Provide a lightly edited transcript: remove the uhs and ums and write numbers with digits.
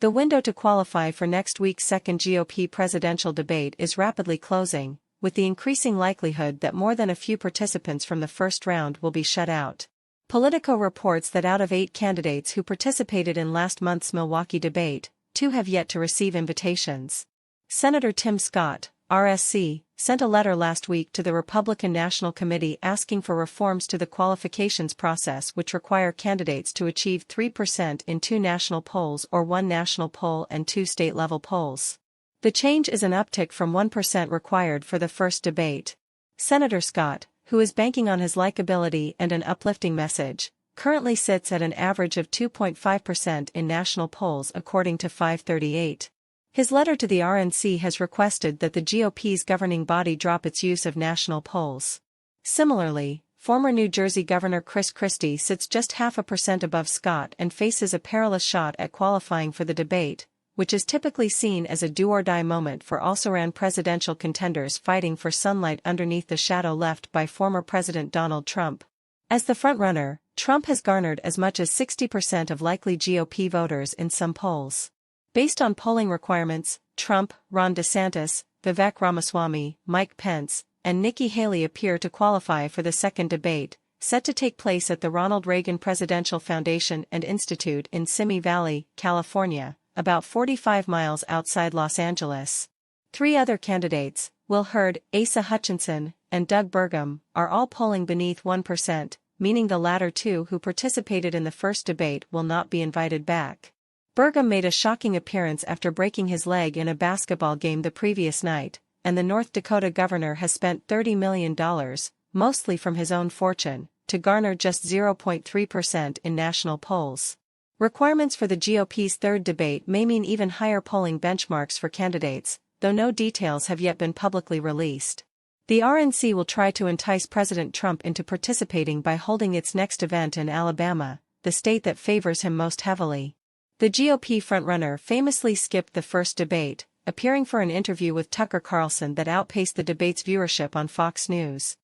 The window to qualify for next week's second GOP presidential debate is rapidly closing, with the increasing likelihood that more than a few participants from the first round will be shut out. Politico reports that out of 8 candidates who participated in last month's Milwaukee debate, 2 have yet to receive invitations. Senator Tim Scott, RSC, sent a letter last week to the Republican National Committee asking for reforms to the qualifications process which require candidates to achieve 3% in 2 national polls or 1 national poll and 2 state-level polls. The change is an uptick from 1% required for the first debate. Senator Scott, who is banking on his likability and an uplifting message, currently sits at an average of 2.5% in national polls according to 538. His letter to the RNC has requested that the GOP's governing body drop its use of national polls. Similarly, former New Jersey Governor Chris Christie sits just 0.5% above Scott and faces a perilous shot at qualifying for the debate, which is typically seen as a do-or-die moment for also-ran presidential contenders fighting for sunlight underneath the shadow left by former President Donald Trump. As the frontrunner, Trump has garnered as much as 60% of likely GOP voters in some polls. Based on polling requirements, Trump, Ron DeSantis, Vivek Ramaswamy, Mike Pence, and Nikki Haley appear to qualify for the second debate, set to take place at the Ronald Reagan Presidential Foundation and Institute in Simi Valley, California, about 45 miles outside Los Angeles. 3 other candidates, Will Hurd, Asa Hutchinson, and Doug Burgum, are all polling beneath 1%, meaning the latter 2 who participated in the first debate will not be invited back. Burgum made a shocking appearance after breaking his leg in a basketball game the previous night, and the North Dakota governor has spent $30 million, mostly from his own fortune, to garner just 0.3% in national polls. Requirements for the GOP's third debate may mean even higher polling benchmarks for candidates, though no details have yet been publicly released. The RNC will try to entice President Trump into participating by holding its next event in Alabama, the state that favors him most heavily. The GOP frontrunner famously skipped the first debate, appearing for an interview with Tucker Carlson that outpaced the debate's viewership on Fox News.